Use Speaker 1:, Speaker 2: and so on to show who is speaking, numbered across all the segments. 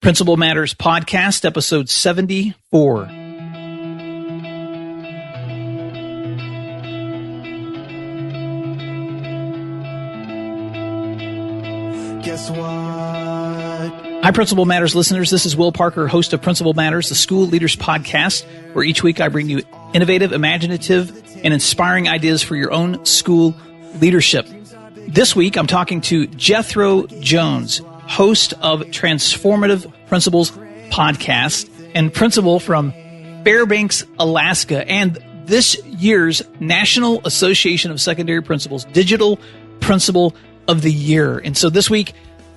Speaker 1: Principal Matters Podcast, episode 74.
Speaker 2: Guess what?
Speaker 1: Hi, Principal Matters listeners. This is Will Parker, host of Principal Matters, the School Leaders Podcast, where each week I bring you innovative, imaginative, and inspiring ideas for your own school leadership. This week, I'm talking to Jethro Jones, host of Transformative Principals podcast and principal from Fairbanks, Alaska, and this year's National Association of Secondary Principals Digital Principal of the Year. And so this week,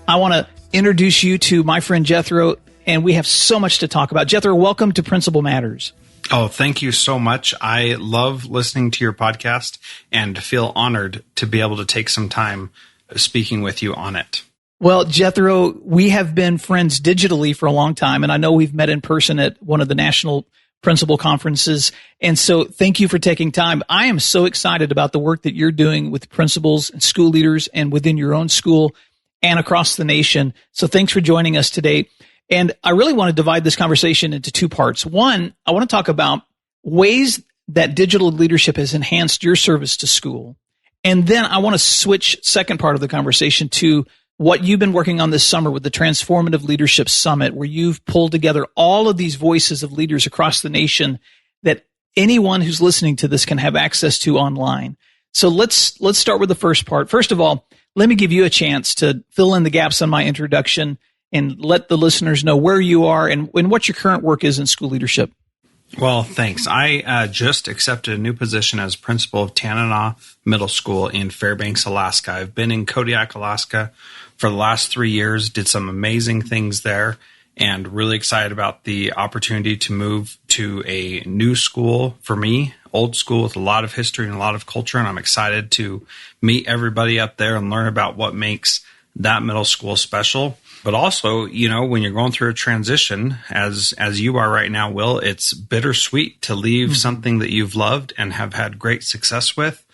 Speaker 1: I want to introduce you to my friend Jethro, and we have so much to talk about. Jethro, welcome to Principal Matters.
Speaker 3: Oh, thank you so much. I love listening to your podcast and feel honored to be able to take some time speaking with you on it.
Speaker 1: Well, Jethro, we have been friends digitally for a long time, and I know we've met in person at one of the national principal conferences. And so thank you for taking time. I am so excited about the work that you're doing with principals and school leaders and within your own school and across the nation. So thanks for joining us today. And I really want to divide this conversation into two parts. One, I want to talk about ways that digital leadership has enhanced your service to school. And then I want to switch second part of the conversation to what you've been working on this summer with the Transformative Leadership Summit, where you've pulled together all of these voices of leaders across the nation that anyone who's listening to this can have access to online. So let's start with the first part. First of all, let me give you a chance to fill in the gaps on my introduction and let the listeners know where you are and what your current work is in school leadership.
Speaker 3: Well, thanks. I just accepted a new position as principal of Tanana Middle School in Fairbanks, Alaska. I've been in Kodiak, Alaska for the last 3 years, did some amazing things there, and really excited about the opportunity to move to a new school for me, old school with a lot of history and a lot of culture, and I'm excited to meet everybody up there and learn about what makes that middle school special. But also, you know, when you're going through a transition, as you are right now, Will, it's bittersweet to leave something that you've loved and have had great success with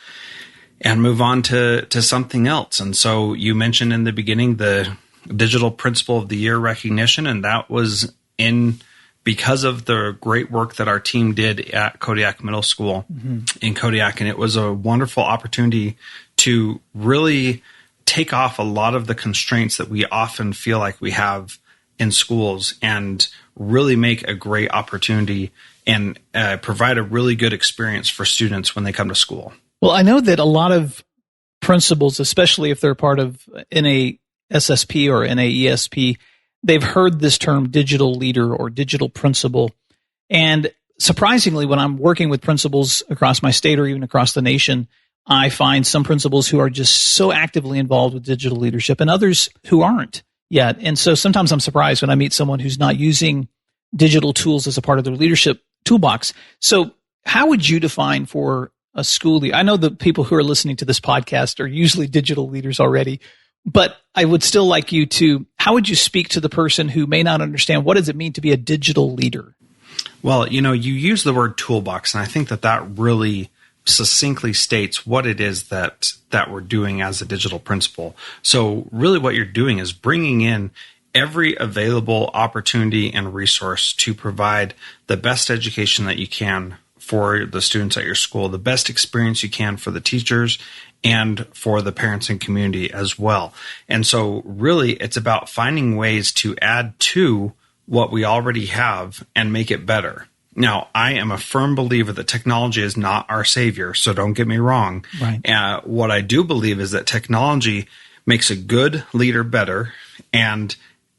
Speaker 3: and move on to something else. And so you mentioned in the beginning the Digital Principal of the Year recognition, and that was because of the great work that our team did at Kodiak Middle School in Kodiak. And it was a wonderful opportunity to really take off a lot of the constraints that we often feel like we have in schools and really make a great opportunity and provide a really good experience for students when they come to school.
Speaker 1: Well, I know that a lot of principals, especially if they're part of NASSP or NAESP, they've heard this term digital leader or digital principal. And surprisingly, when I'm working with principals across my state or even across the nation, I find some principals who are just so actively involved with digital leadership and others who aren't yet. And so sometimes I'm surprised when I meet someone who's not using digital tools as a part of their leadership toolbox. So how would you define for a school leader? I know the people who are listening to this podcast are usually digital leaders already, but I would still like you to, how would you speak to the person who may not understand what does it mean to be a digital leader?
Speaker 3: Well, you know, you use the word toolbox, and I think that really succinctly states what it is that we're doing as a digital principal. So really what you're doing is bringing in every available opportunity and resource to provide the best education that you can for the students at your school, the best experience you can for the teachers and for the parents and community as well. And so really it's about finding ways to add to what we already have and make it better. Now, I am a firm believer that technology is not our savior, so don't get me wrong.
Speaker 1: Right.
Speaker 3: What I do believe is that technology makes a good leader better and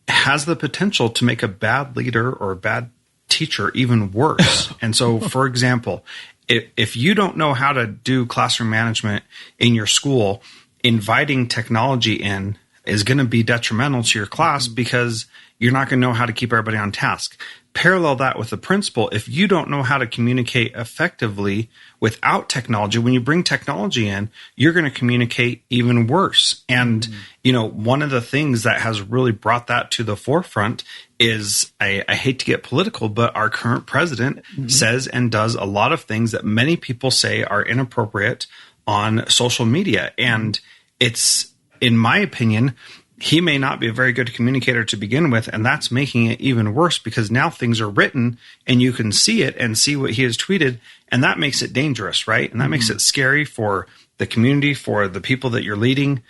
Speaker 3: has the potential to make a bad leader or a bad teacher even worse. And so, for example, if you don't know how to do classroom management in your school, inviting technology in is going to be detrimental to your class because you're not going to know how to keep everybody on task. Parallel that with the principal. If you don't know how to communicate effectively without technology, when you bring technology in, you're going to communicate even worse. And, you know, one of the things that has really brought that to the forefront is, I hate to get political, but our current president says and does a lot of things that many people say are inappropriate on social media. And it's, in my opinion, he may not be a very good communicator to begin with, and that's making it even worse because now things are written and you can see it and see what he has tweeted, and that makes it dangerous, right? And that makes it scary for the community, for the people that you're leading.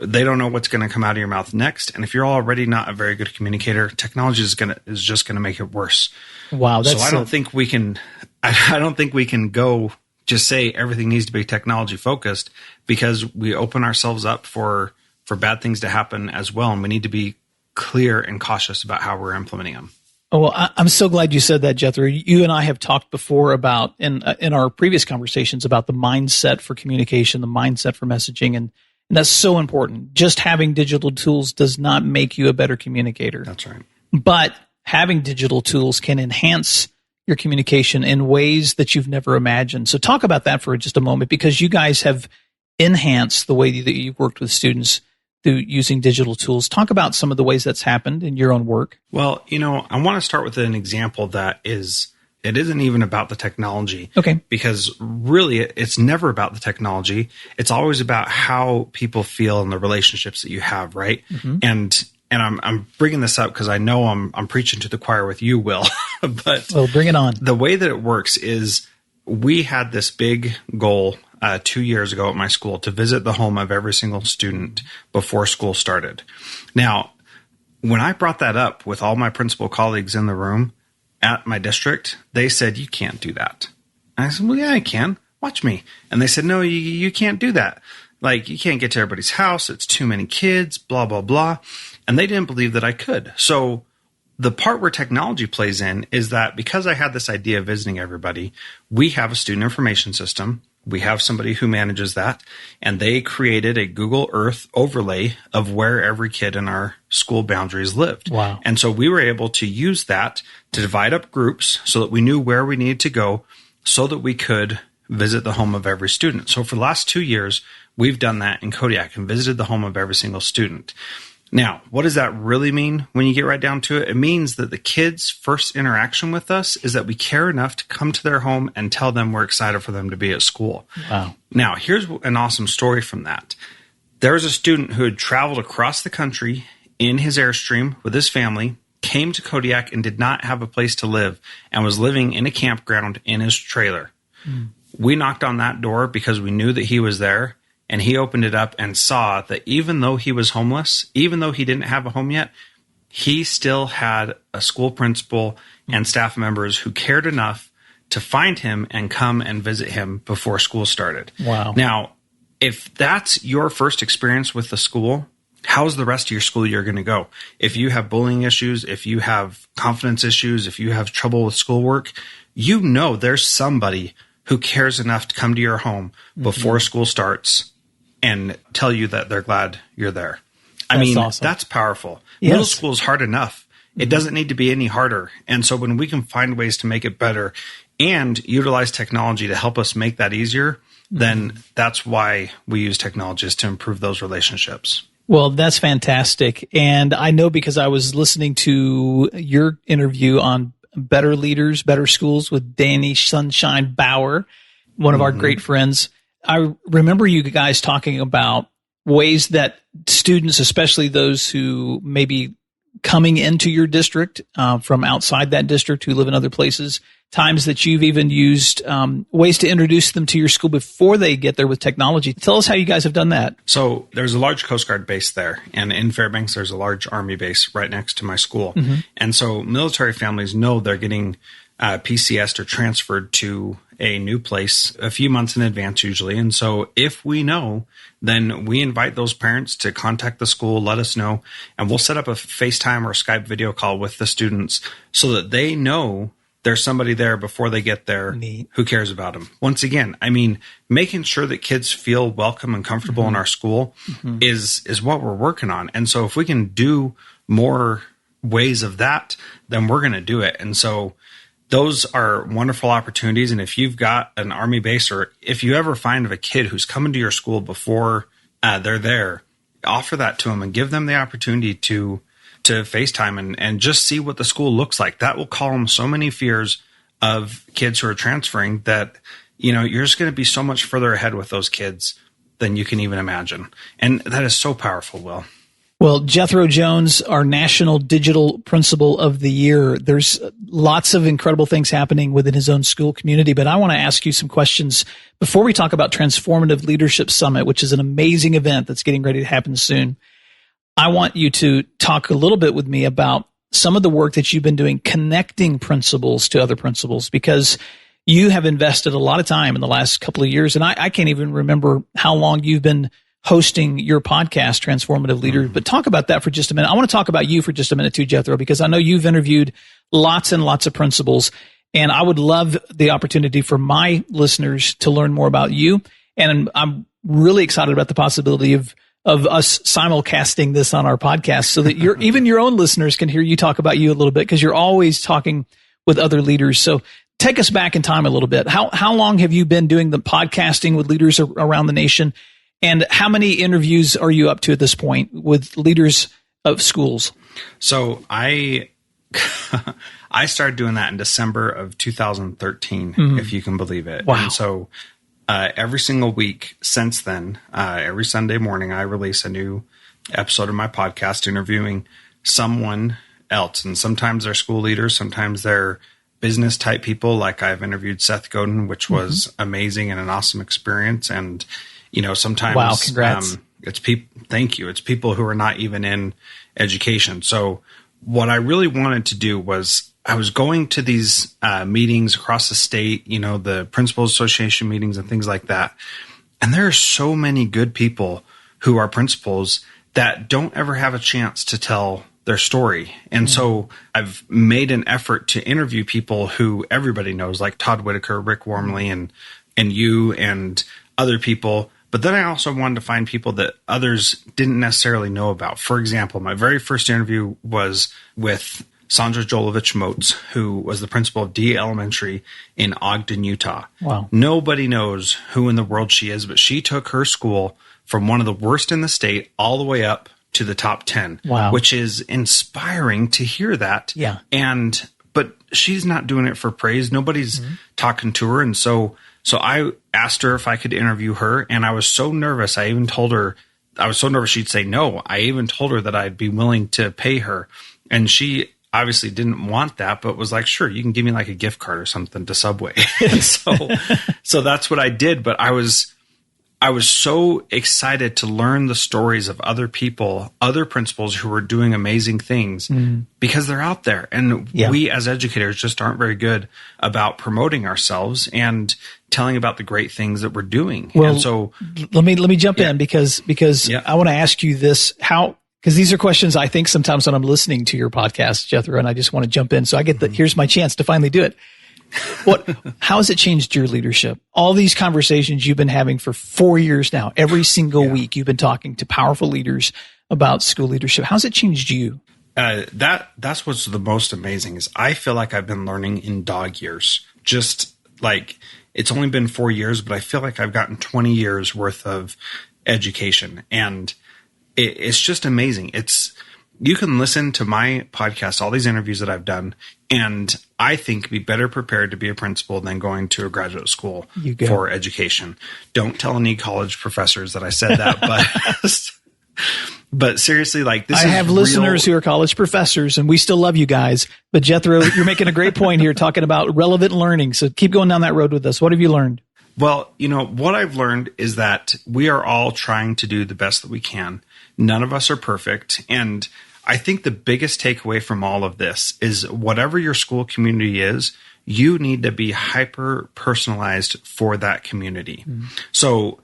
Speaker 3: They don't know what's going to come out of your mouth next, and if you're already not a very good communicator, technology is just going to make it worse.
Speaker 1: Wow,
Speaker 3: so I don't think we can. I don't think we can go just say everything needs to be technology focused, because we open ourselves up for bad things to happen as well, and we need to be clear and cautious about how we're implementing them.
Speaker 1: Oh, well, I'm so glad you said that, Jethro. You and I have talked before about in our previous conversations about the mindset for communication, the mindset for messaging, and that's so important. Just having digital tools does not make you a better communicator.
Speaker 3: That's right.
Speaker 1: But having digital tools can enhance your communication in ways that you've never imagined. So talk about that for just a moment, because you guys have enhanced the way that you've worked with students through using digital tools. Talk about some of the ways that's happened in your own work.
Speaker 3: Well, I want to start with an example that it isn't even about the technology.
Speaker 1: Okay.
Speaker 3: Because really, it's never about the technology. It's always about how people feel and the relationships that you have, right? Mm-hmm. And I'm bringing this up because I know I'm preaching to the choir with you, Will. But
Speaker 1: well, bring it on.
Speaker 3: The way that it works is we had this big goal 2 years ago at my school to visit the home of every single student before school started. Now, when I brought that up with all my principal colleagues in the room at my district, they said, "You can't do that." And I said, "Well, yeah, I can. Watch me." And they said, "No, you can't do that. Like, you can't get to everybody's house. It's too many kids, blah, blah, blah." And they didn't believe that I could. So the part where technology plays in is that because I had this idea of visiting everybody, we have a student information system. We have somebody who manages that, and they created a Google Earth overlay of where every kid in our school boundaries lived.
Speaker 1: Wow.
Speaker 3: And so we were able to use that to divide up groups so that we knew where we needed to go so that we could visit the home of every student. So for the last 2 years, we've done that in Kodiak and visited the home of every single student. Now, what does that really mean when you get right down to it? It means that the kids' first interaction with us is that we care enough to come to their home and tell them we're excited for them to be at school.
Speaker 1: Wow.
Speaker 3: Now, here's an awesome story from that. There was a student who had traveled across the country in his Airstream with his family, came to Kodiak and did not have a place to live and was living in a campground in his trailer. We knocked on that door because we knew that he was there. And he opened it up and saw that even though he was homeless, even though he didn't have a home yet, he still had a school principal and staff members who cared enough to find him and come and visit him before school started.
Speaker 1: Wow.
Speaker 3: Now, if that's your first experience with the school, how's the rest of your school year going to go? If you have bullying issues, if you have confidence issues, if you have trouble with schoolwork, you know there's somebody who cares enough to come to your home before school starts and tell you that they're glad you're there. That's awesome. That's powerful.
Speaker 1: Yes.
Speaker 3: Middle school is hard enough. It doesn't need to be any harder. And so when we can find ways to make it better and utilize technology to help us make that easier, then that's why we use technologies to improve those relationships.
Speaker 1: Well, that's fantastic. And I know because I was listening to your interview on Better Leaders, Better Schools with Danny Sunshine Bauer, one of our great friends. I remember you guys talking about ways that students, especially those who may be coming into your district from outside that district who live in other places, times that you've even used ways to introduce them to your school before they get there with technology. Tell us how you guys have done that.
Speaker 3: So there's a large Coast Guard base there, and in Fairbanks, there's a large Army base right next to my school. And so military families know they're getting PCS'd or transferred to a new place a few months in advance usually. And so if we know, then we invite those parents to contact the school, let us know, and we'll set up a FaceTime or Skype video call with the students so that they know there's somebody there before they get there who cares about them. Once again, making sure that kids feel welcome and comfortable in our school is what we're working on. And so if we can do more ways of that, then we're going to do it. And so those are wonderful opportunities. And if you've got an Army base, or if you ever find of a kid who's coming to your school before they're there, offer that to them and give them the opportunity to FaceTime and just see what the school looks like. That will calm so many fears of kids who are transferring that, you're just going to be so much further ahead with those kids than you can even imagine. And that is so powerful, Will.
Speaker 1: Well, Jethro Jones, our National Digital Principal of the Year, there's lots of incredible things happening within his own school community, but I want to ask you some questions before we talk about Transformative Leadership Summit, which is an amazing event that's getting ready to happen soon. I want you to talk a little bit with me about some of the work that you've been doing connecting principals to other principals, because you have invested a lot of time in the last couple of years, and I can't even remember how long you've been hosting your podcast, Transformative Leaders. But talk about that for just a minute. I want to talk about you for just a minute too, Jethro, because I know you've interviewed lots and lots of principals, and I would love the opportunity for my listeners to learn more about you. And I'm really excited about the possibility of us simulcasting this on our podcast so that even your own listeners can hear you talk about you a little bit, because you're always talking with other leaders. So take us back in time a little bit. How long have you been doing the podcasting with leaders around the nation? And how many interviews are you up to at this point with leaders of schools?
Speaker 3: So I started doing that in December of 2013, if you can believe it.
Speaker 1: Wow.
Speaker 3: And so every single week since then, every Sunday morning, I release a new episode of my podcast interviewing someone else. And sometimes they're school leaders, sometimes they're business type people. Like I've interviewed Seth Godin, which was amazing and an awesome experience. And sometimes,
Speaker 1: wow, congrats.
Speaker 3: It's people. Thank you. It's people who are not even in education. So what I really wanted to do was I was going to these meetings across the state, the Principals Association meetings and things like that. And there are so many good people who are principals that don't ever have a chance to tell their story. And so I've made an effort to interview people who everybody knows, like Todd Whitaker, Rick Wormley, and you and other people. But then I also wanted to find people that others didn't necessarily know about. For example, my very first interview was with Sandra Jolovich-Moats, who was the principal of D Elementary in Ogden, Utah.
Speaker 1: Wow.
Speaker 3: Nobody knows who in the world she is, but she took her school from one of the worst in the state all the way up to the top 10,
Speaker 1: wow,
Speaker 3: which is inspiring to hear that.
Speaker 1: Yeah.
Speaker 3: But she's not doing it for praise. Nobody's talking to her. And so I asked her if I could interview her, and I was so nervous. I even told her, I was so nervous she'd say no. I even told her that I'd be willing to pay her. And she obviously didn't want that, but was like, sure, you can give me like a gift card or something to Subway. so that's what I did. But I was so excited to learn the stories of other people, other principals who were doing amazing things because they're out there. And we as educators just aren't very good about promoting ourselves and telling about the great things that we're doing.
Speaker 1: Well,
Speaker 3: and so
Speaker 1: let me jump in because I want to ask you this, because these are questions I think sometimes when I'm listening to your podcast, Jethro, and I just want to jump in. So I get here's my chance to finally do it. How has it changed your leadership? All these conversations you've been having for 4 years now, every single week you've been talking to powerful leaders about school leadership. How's it changed you?
Speaker 3: That's what's the most amazing is I feel like I've been learning in dog years. Just like it's only been 4 years, but I feel like I've gotten 20 years worth of education, and it's just amazing. You can listen to my podcast, all these interviews that I've done, and I think be better prepared to be a principal than going to a graduate school for education. Don't tell any college professors that I said that, but seriously, like this. I have
Speaker 1: listeners who are college professors, and we still love you guys. But Jethro, you're making a great point here, talking about relevant learning. So keep going down that road with us. What have you learned?
Speaker 3: Well, what I've learned is that we are all trying to do the best that we can. None of us are perfect, and I think the biggest takeaway from all of this is whatever your school community is, you need to be hyper personalized for that community. So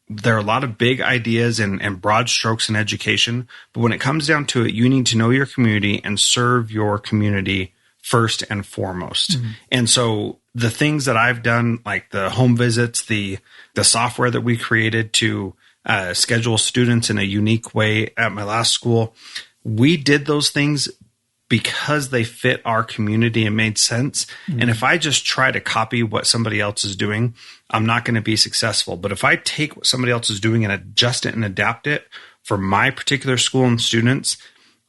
Speaker 3: there are a lot of big ideas and broad strokes in education, but when it comes down to it, you need to know your community and serve your community first and foremost. And so the things that I've done, like the home visits, the software that we created to schedule students in a unique way at my last school. We did those things because they fit our community and made sense. And if I just try to copy what somebody else is doing, I'm not going to be successful. But if I take what somebody else is doing and adjust it and adapt it for my particular school and students,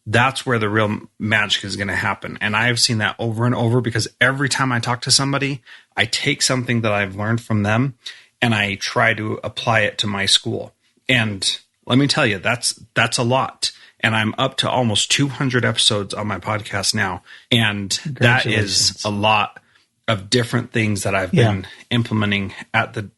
Speaker 3: that's where the real magic is going to happen. And I have seen that over and over because every time I talk to somebody, I take something that I've learned from them and I try to apply it to my school. And let me tell you, that's a lot. And I'm up to almost 200 episodes on my podcast now. And that is a lot of different things that I've been implementing at the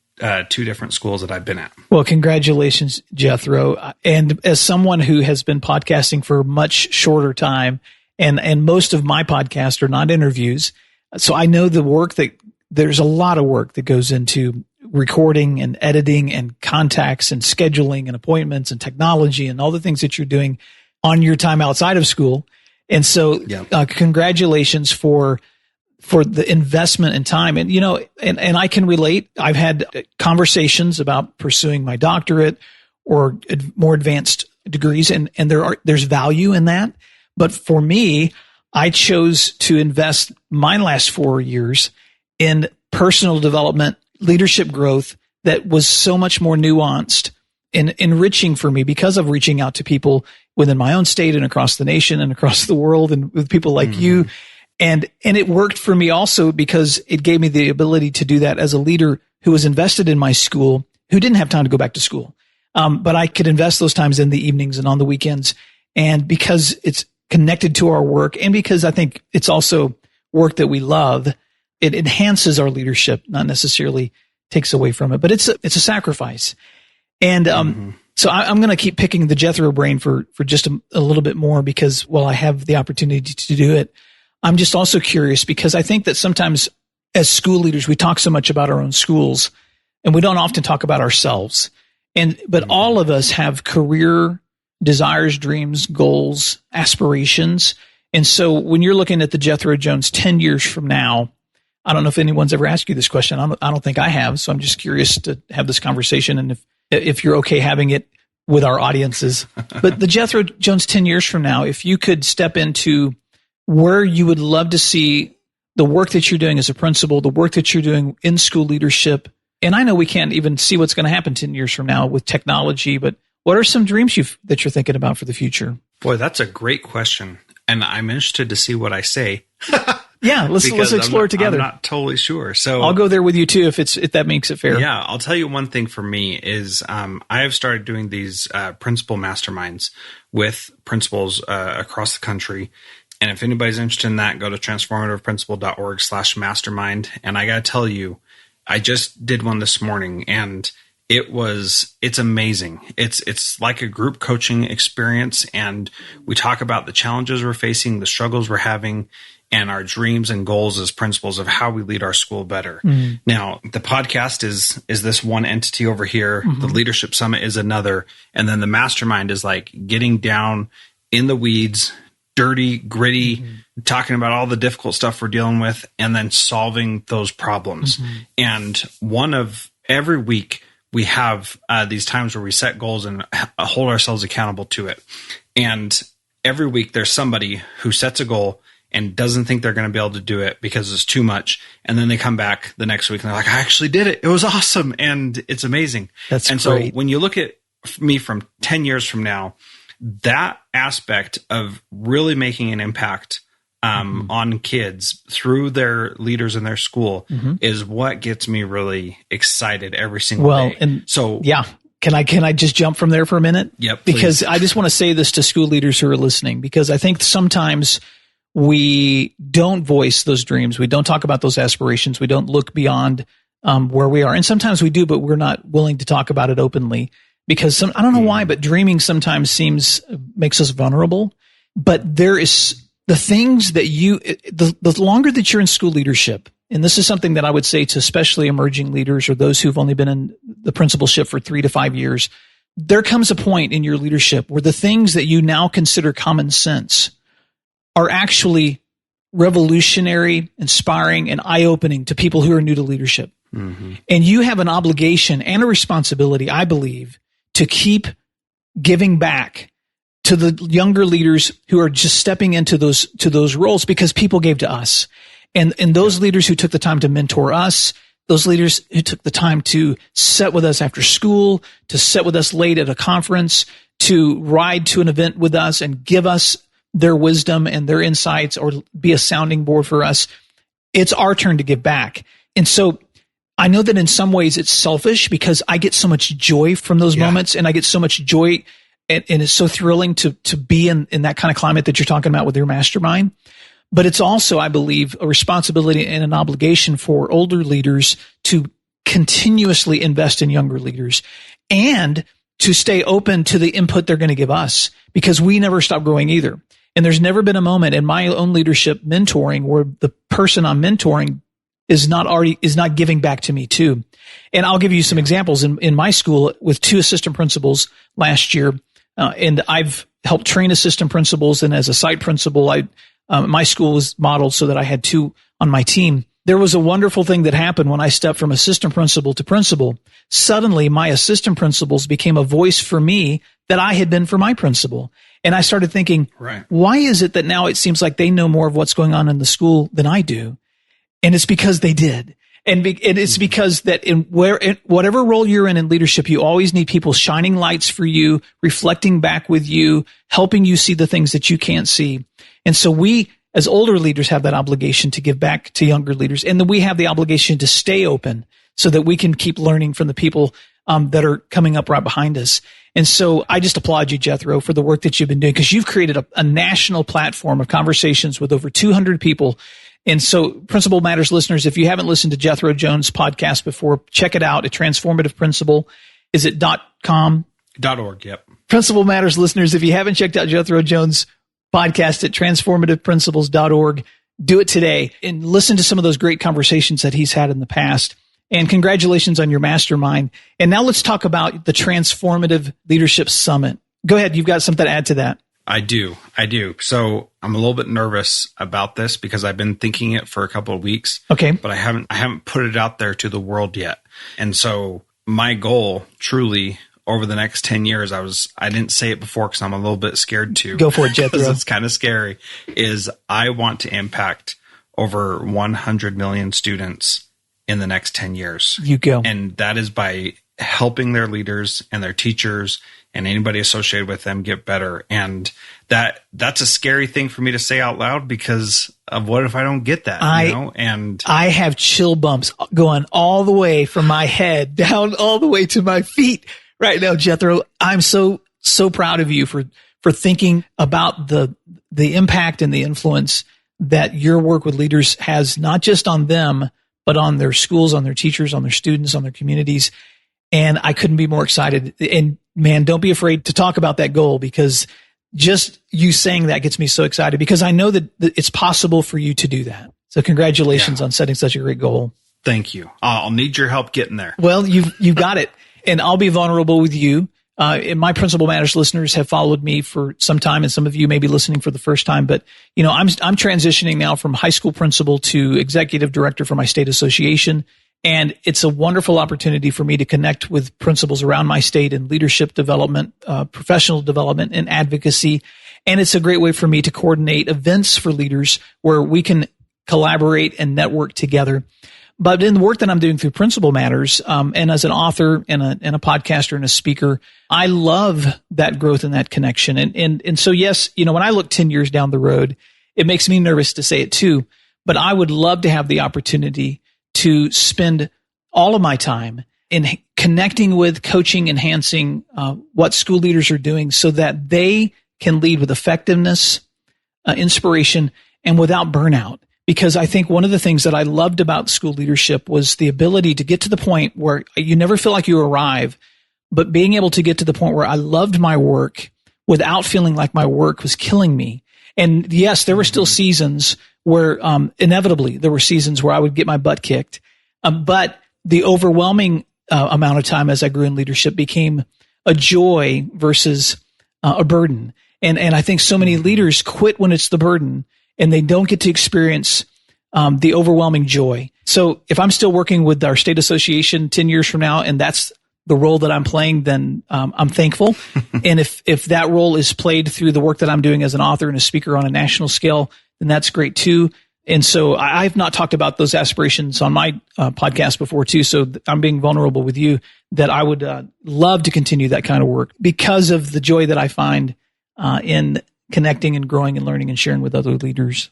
Speaker 3: 2 different schools that I've been at.
Speaker 1: Well, congratulations, Jethro. And as someone who has been podcasting for a much shorter time, and most of my podcasts are not interviews, so I know there's a lot of work that goes into recording and editing and contacts and scheduling and appointments and technology and all the things that you're doing on your time outside of school. And so congratulations for the investment in time. And, and I can relate. I've had conversations about pursuing my doctorate or more advanced degrees, and there's value in that. But for me, I chose to invest my last 4 years in personal development, leadership growth that was so much more nuanced and enriching for me because of reaching out to people within my own state and across the nation and across the world and with people like you. And it worked for me also because it gave me the ability to do that as a leader who was invested in my school, who didn't have time to go back to school. But I could invest those times in the evenings and on the weekends. And because it's connected to our work, and because I think it's also work that we love, it enhances our leadership, not necessarily takes away from it, but it's a sacrifice. And so I'm going to keep picking the Jethro brain for just a little bit more, because while I have the opportunity to do it, I'm just also curious, because I think that sometimes as school leaders, we talk so much about our own schools and we don't often talk about ourselves. But all of us have career desires, dreams, goals, aspirations. And so when you're looking at the Jethro Jones 10 years from now, I don't know if anyone's ever asked you this question. I don't think I have. So I'm just curious to have this conversation, and if you're okay having it with our audiences. But the Jethro Jones 10 years from now, if you could step into where you would love to see the work that you're doing as a principal, the work that you're doing in school leadership, and I know we can't even see what's going to happen 10 years from now with technology, but what are some dreams that you're thinking about for the future?
Speaker 3: Boy, that's a great question. And I'm interested to see what I say.
Speaker 1: Yeah, let's explore it together.
Speaker 3: I'm not totally sure. So
Speaker 1: I'll go there with you too if that makes it fair.
Speaker 3: Yeah, I'll tell you one thing for me is I have started doing these principal masterminds with principals across the country. And if anybody's interested in that, go to transformativeprincipal.org/mastermind. And I got to tell you, I just did one this morning, and it's amazing. It's like a group coaching experience, and we talk about the challenges we're facing, the struggles we're having, and our dreams and goals as principals of how we lead our school better. Now, the podcast is this one entity over here. The Leadership Summit is another. And then the mastermind is like getting down in the weeds, dirty, gritty, talking about all the difficult stuff we're dealing with, and then solving those problems. And every week, we have these times where we set goals and hold ourselves accountable to it. And every week there's somebody who sets a goal and doesn't think they're going to be able to do it because it's too much. And then they come back the next week and they're like, I actually did it. It was awesome. And it's amazing.
Speaker 1: That's great.
Speaker 3: So when you look at me from 10 years from now, that aspect of really making an impact on kids through their leaders in their school is what gets me really excited every single day. And so,
Speaker 1: yeah. Can I just jump from there for a minute?
Speaker 3: Yep.
Speaker 1: Because
Speaker 3: please.
Speaker 1: I just want to say this to school leaders who are listening, because I think sometimes we don't voice those dreams. We don't talk about those aspirations. We don't look beyond where we are. And sometimes we do, but we're not willing to talk about it openly because I don't know why, but dreaming sometimes makes us vulnerable. But there is the things that the longer that you're in school leadership, and this is something that I would say to especially emerging leaders or those who've only been in the principalship for 3 to 5 years, there comes a point in your leadership where the things that you now consider common sense are actually revolutionary, inspiring, and eye-opening to people who are new to leadership. And you have an obligation and a responsibility, I believe, to keep giving back to the younger leaders who are just stepping into those roles because people gave to us. And those leaders who took the time to mentor us, those leaders who took the time to sit with us after school, to sit with us late at a conference, to ride to an event with us and give us their wisdom and their insights or be a sounding board for us. It's our turn to give back. And so I know that in some ways it's selfish because I get so much joy from those moments, and I get so much joy, and it's so thrilling to be in that kind of climate that you're talking about with your mastermind. But it's also, I believe, a responsibility and an obligation for older leaders to continuously invest in younger leaders and to stay open to the input they're going to give us, because we never stop growing either. And there's never been a moment in my own leadership mentoring where the person I'm mentoring is not giving back to me too. And I'll give you some examples in my school with 2 assistant principals last year. And I've helped train assistant principals. And as a site principal, my school was modeled so that I had 2 on my team. There was a wonderful thing that happened when I stepped from assistant principal to principal. Suddenly, my assistant principals became a voice for me that I had been for my principal. And I started thinking, why is it that now it seems like they know more of what's going on in the school than I do? And it's because they did. And it's because that in whatever role you're in leadership, you always need people shining lights for you, reflecting back with you, helping you see the things that you can't see. And so we, as older leaders, have that obligation to give back to younger leaders. And then we have the obligation to stay open so that we can keep learning from the people that are coming up right behind us. And so I just applaud you, Jethro, for the work that you've been doing, because you've created a national platform of conversations with over 200 people. And so, Principal Matters listeners, if you haven't listened to Jethro Jones' podcast before, check it out at Transformative Principal. Is it .com?
Speaker 3: .org, yep.
Speaker 1: Principal Matters listeners, if you haven't checked out Jethro Jones' podcast at transformativeprinciples.org, do it today and listen to some of those great conversations that he's had in the past. And congratulations on your mastermind. And now let's talk about the Transformative Leadership Summit. Go ahead. You've got something to add to that.
Speaker 3: I do. So I'm a little bit nervous about this because I've been thinking it for a couple of weeks.
Speaker 1: Okay.
Speaker 3: But I haven't put it out there to the world yet. And so my goal truly over the next 10 years, I didn't say it before because I'm a little bit scared to.
Speaker 1: Go for it, Jethro.
Speaker 3: It's kind of scary, is I want to impact over 100 million students in the next 10 years.
Speaker 1: You go.
Speaker 3: And that is by helping their leaders and their teachers and anybody associated with them get better. And that's a scary thing for me to say out loud because of what if I don't get that, And
Speaker 1: I have chill bumps going all the way from my head down all the way to my feet right now, Jethro. I'm so proud of you for thinking about the impact and the influence that your work with leaders has, not just on them, but on their schools, on their teachers, on their students, on their communities. And I couldn't be more excited. And man, don't be afraid to talk about that goal, because just you saying that gets me so excited, because I know that it's possible for you to do that. So congratulations on setting such a great goal.
Speaker 3: Thank you. I'll need your help getting there.
Speaker 1: Well, you've got it. And I'll be vulnerable with you. And my Principal Matters listeners have followed me for some time, and some of you may be listening for the first time. But I'm transitioning now from high school principal to executive director for my state association, and it's a wonderful opportunity for me to connect with principals around my state in leadership development, professional development, and advocacy. And it's a great way for me to coordinate events for leaders where we can collaborate and network together. But in the work that I'm doing through Principal Matters, and as an author and a podcaster and a speaker, I love that growth and that connection. And so, yes, when I look 10 years down the road, it makes me nervous to say it too, but I would love to have the opportunity to spend all of my time in connecting with, coaching, enhancing what school leaders are doing so that they can lead with effectiveness, inspiration, and without burnout. Because I think one of the things that I loved about school leadership was the ability to get to the point where you never feel like you arrive, but being able to get to the point where I loved my work without feeling like my work was killing me. And yes, there were still seasons where inevitably there were seasons where I would get my butt kicked. But the overwhelming amount of time as I grew in leadership became a joy versus a burden. And I think so many leaders quit when it's the burden, and they don't get to experience the overwhelming joy. So if I'm still working with our state association 10 years from now, and that's the role that I'm playing, then I'm thankful. And if that role is played through the work that I'm doing as an author and a speaker on a national scale, then that's great too. And so I've not talked about those aspirations on my podcast before too. So I'm being vulnerable with you that I would love to continue that kind of work because of the joy that I find in connecting and growing and learning and sharing with other leaders.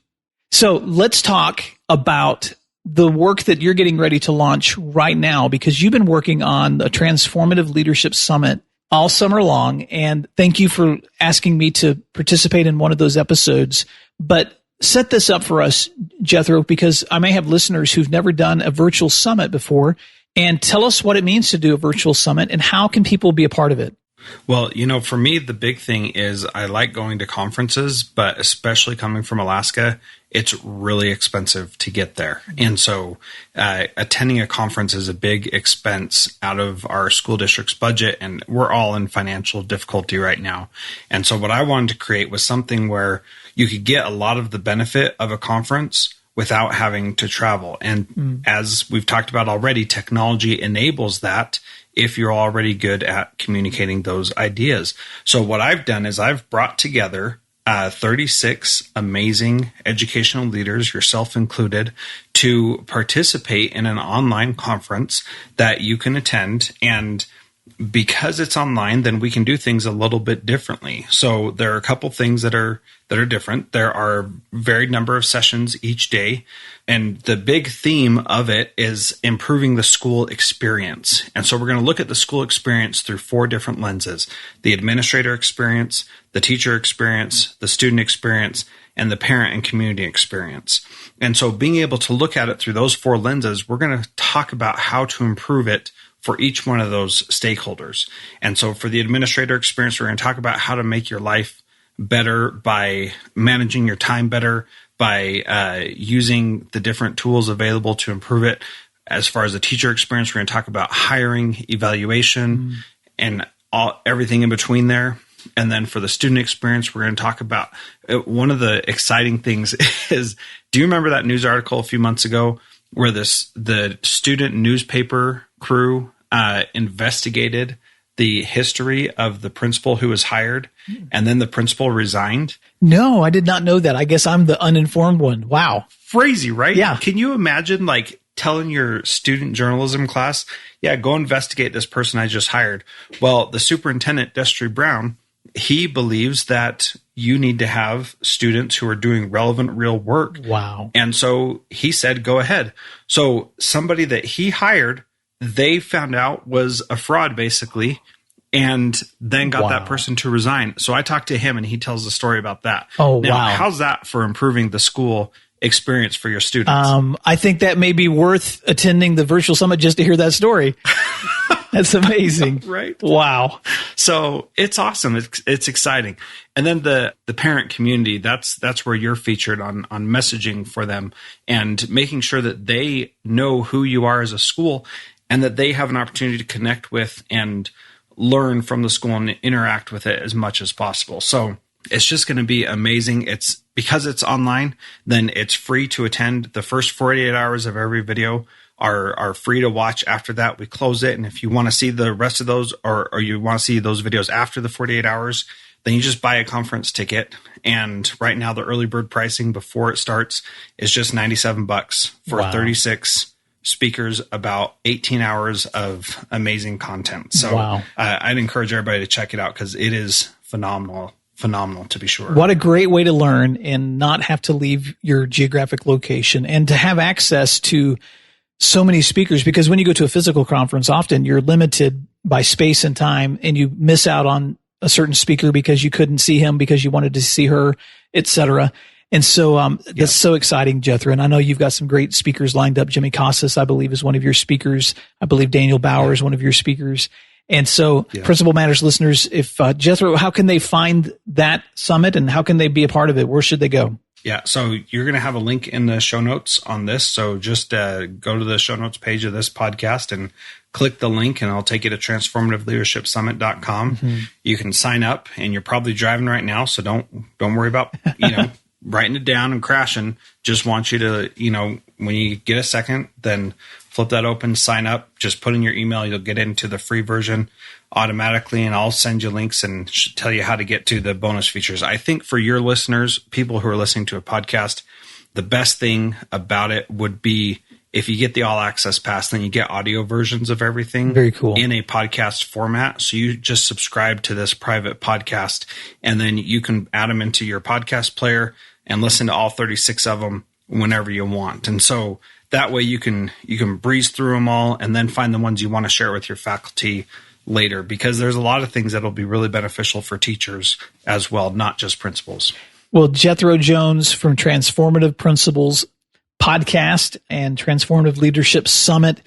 Speaker 1: So let's talk about the work that you're getting ready to launch right now, because you've been working on a Transformative Leadership Summit all summer long. And thank you for asking me to participate in one of those episodes. But set this up for us, Jethro, because I may have listeners who've never done a virtual summit before. And tell us what it means to do a virtual summit and how can people be a part of it?
Speaker 3: Well, for me, the big thing is I like going to conferences, but especially coming from Alaska, it's really expensive to get there. And so attending a conference is a big expense out of our school district's budget, and we're all in financial difficulty right now. And so what I wanted to create was something where you could get a lot of the benefit of a conference without having to travel. And as we've talked about already, technology enables that if you're already good at communicating those ideas. So what I've done is I've brought together 36 amazing educational leaders, yourself included, to participate in an online conference that you can attend. And because it's online, then we can do things a little bit differently. So there are a couple things that are different. There are varied number of sessions each day. And the big theme of it is improving the school experience. And so we're going to look at the school experience through 4 different lenses: the administrator experience, the teacher experience, the student experience, and the parent and community experience. And so being able to look at it through those 4 lenses, we're going to talk about how to improve it for each one of those stakeholders. And so for the administrator experience, we're going to talk about how to make your life better by managing your time better, by using the different tools available to improve it. As far as the teacher experience, we're going to talk about hiring, evaluation, and everything in between there. And then for the student experience, we're going to talk about one of the exciting things is, do you remember that news article a few months ago where the student newspaper crew investigated the history of the principal who was hired, and then the principal resigned?
Speaker 1: No, I did not know that. I guess I'm the uninformed one. Wow.
Speaker 3: Crazy, right?
Speaker 1: Yeah.
Speaker 3: Can you imagine telling your student journalism class, yeah, go investigate this person I just hired? Well, the superintendent, Destry Brown, he believes that you need to have students who are doing relevant real work.
Speaker 1: Wow.
Speaker 3: And so he said, go ahead. So somebody that he hired, they found out was a fraud, basically, and then got that person to resign. So I talked to him, and he tells the story about that.
Speaker 1: Oh,
Speaker 3: now,
Speaker 1: wow.
Speaker 3: How's that for improving the school experience for your students?
Speaker 1: I think that may be worth attending the virtual summit just to hear that story. That's amazing.
Speaker 3: Right?
Speaker 1: Wow.
Speaker 3: So it's awesome. It's exciting. And then the parent community, that's where you're featured on messaging for them and making sure that they know who you are as a school and that they have an opportunity to connect with and learn from the school and interact with it as much as possible. So it's just going to be amazing. It's because it's online, then it's free to attend. The first 48 hours of every video are free to watch. After that, we close it. And if you want to see the rest of those or you want to see those videos after the 48 hours, then you just buy a conference ticket. And right now, the early bird pricing before it starts is just $97 for 36 speakers, about 18 hours of amazing content. So I'd encourage everybody to check it out because it is phenomenal to be sure.
Speaker 1: What a great way to learn and not have to leave your geographic location and to have access to so many speakers, because when you go to a physical conference, often you're limited by space and time and you miss out on a certain speaker because you couldn't see him because you wanted to see her, etc. And so that's so exciting, Jethro. And I know you've got some great speakers lined up. Jimmy Casas, I believe, is one of your speakers. I believe Daniel Bauer is one of your speakers. And so Principal Matters listeners, if Jethro, how can they find that summit and how can they be a part of it? Where should they go?
Speaker 3: Yeah, so you're going to have a link in the show notes on this. So just go to the show notes page of this podcast and click the link, and I'll take you to transformativeleadershipsummit.com. Mm-hmm. You can sign up, and you're probably driving right now, so don't worry about writing it down and crashing. Just want you to when you get a second, then flip that open, sign up. Just put in your email. You'll get into the free version automatically, and I'll send you links and tell you how to get to the bonus features. I think for your listeners, people who are listening to a podcast, the best thing about it would be if you get the all access pass, then you get audio versions of everything.
Speaker 1: Very cool.
Speaker 3: In a podcast format. So you just subscribe to this private podcast, and then you can add them into your podcast player and listen to all 36 of them whenever you want. And so that way you can breeze through them all and then find the ones you want to share with your faculty later, because there's a lot of things that'll be really beneficial for teachers as well, not just principals.
Speaker 1: Well, Jethro Jones from Transformative Principals podcast and Transformative Leadership Summit,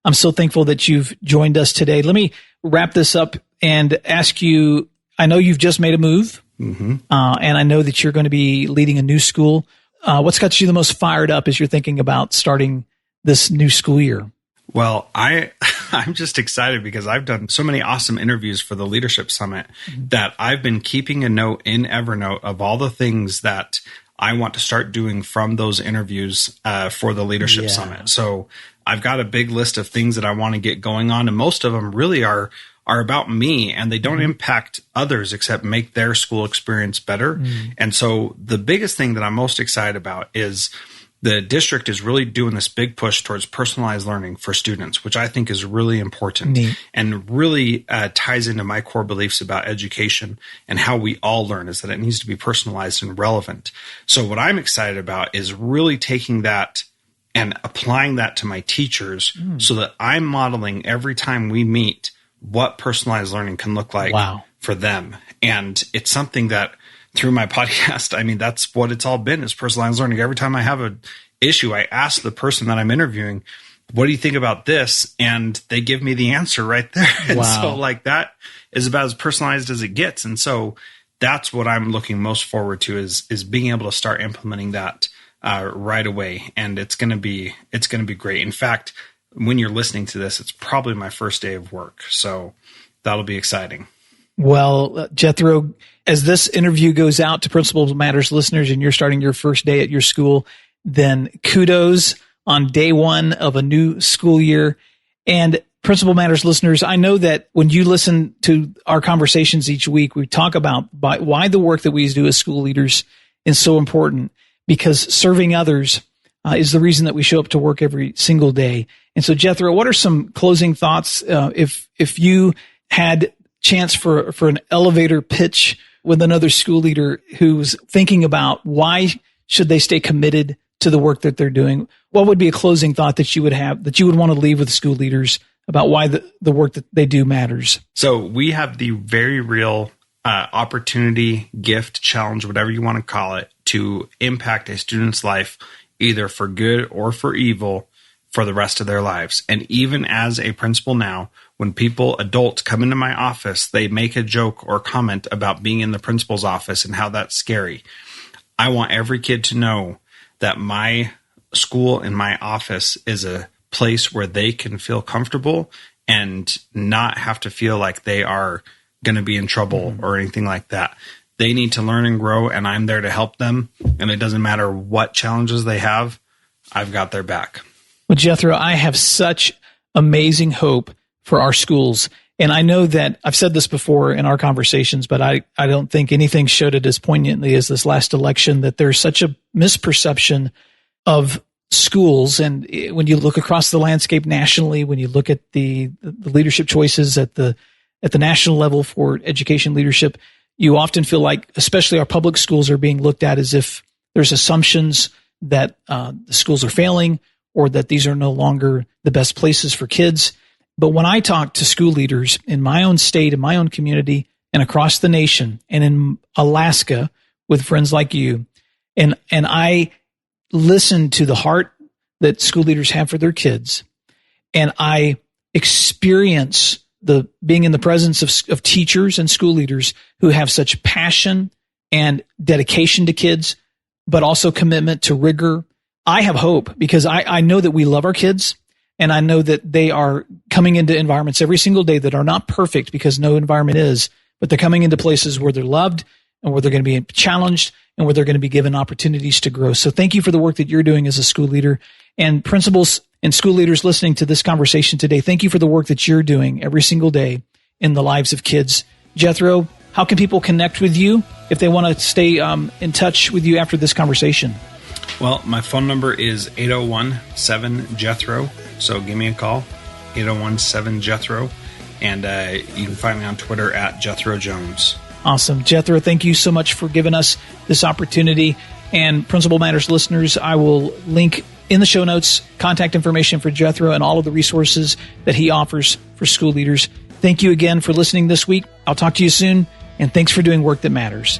Speaker 1: I'm so thankful that you've joined us today. Let me wrap this up and ask you, I know you've just made a move, and I know that you're going to be leading a new school. What's got you the most fired up as you're thinking about starting this new school year?
Speaker 3: Well, I'm just excited because I've done so many awesome interviews for the Leadership Summit that I've been keeping a note in Evernote of all the things that I want to start doing from those interviews for the Leadership Summit. So I've got a big list of things that I want to get going on, and most of them really are about me, and they don't impact others except make their school experience better. And so the biggest thing that I'm most excited about is the district is really doing this big push towards personalized learning for students, which I think is really important and really ties into my core beliefs about education and how we all learn, is that it needs to be personalized and relevant. So what I'm excited about is really taking that and applying that to my teachers so that I'm modeling every time we meet what personalized learning can look like for them. And it's something that through my podcast, I mean, that's what it's all been, is personalized learning. Every time I have an issue, I ask the person that I'm interviewing, what do you think about this? And they give me the answer right there. And so like that is about as personalized as it gets. And so that's what I'm looking most forward to is being able to start implementing that right away. And it's going to be great. In fact, when you're listening to this, it's probably my first day of work. So that'll be exciting.
Speaker 1: Well, Jethro, as this interview goes out to Principal Matters listeners and you're starting your first day at your school, then kudos on day one of a new school year. And Principal Matters listeners, I know that when you listen to our conversations each week, we talk about why the work that we do as school leaders is so important, because serving others is the reason that we show up to work every single day. And so, Jethro, what are some closing thoughts if you had chance for an elevator pitch with another school leader who's thinking about why should they stay committed to the work that they're doing? What would be a closing thought that you would have, that you would want to leave with school leaders about why the work that they do matters?
Speaker 3: So we have the very real opportunity, gift, challenge, whatever you want to call it, to impact a student's life, either for good or for evil, for the rest of their lives. And even as a principal now, when adults come into my office, they make a joke or comment about being in the principal's office and how that's scary. I want every kid to know that my school and my office is a place where they can feel comfortable and not have to feel like they are going to be in trouble or anything like that. They need to learn and grow, and I'm there to help them. And it doesn't matter what challenges they have, I've got their back.
Speaker 1: Well, Jethro, I have such amazing hope for our schools. And I know that I've said this before in our conversations, but I don't think anything showed it as poignantly as this last election, that there's such a misperception of schools. And when you look across the landscape nationally, when you look at the leadership choices at the national level for education leadership, you often feel like, especially our public schools, are being looked at as if there's assumptions that the schools are failing or that these are no longer the best places for kids. But when I talk to school leaders in my own state, in my own community, and across the nation, and in Alaska with friends like you, and I listen to the heart that school leaders have for their kids, and I experience the being in the presence of teachers and school leaders who have such passion and dedication to kids, but also commitment to rigor, I have hope, because I know that we love our kids. And I know that they are coming into environments every single day that are not perfect, because no environment is, but they're coming into places where they're loved and where they're going to be challenged and where they're going to be given opportunities to grow. So thank you for the work that you're doing as a school leader. And principals and school leaders listening to this conversation today, thank you for the work that you're doing every single day in the lives of kids. Jethro, how can people connect with you if they want to stay in touch with you after this conversation?
Speaker 3: Well, my phone number is 801-7-JETHRO. So give me a call, 801-7-JETHRO. And you can find me on Twitter at Jethro Jones.
Speaker 1: Awesome. Jethro, thank you so much for giving us this opportunity. And Principal Matters listeners, I will link in the show notes contact information for Jethro and all of the resources that he offers for school leaders. Thank you again for listening this week. I'll talk to you soon, and thanks for doing work that matters.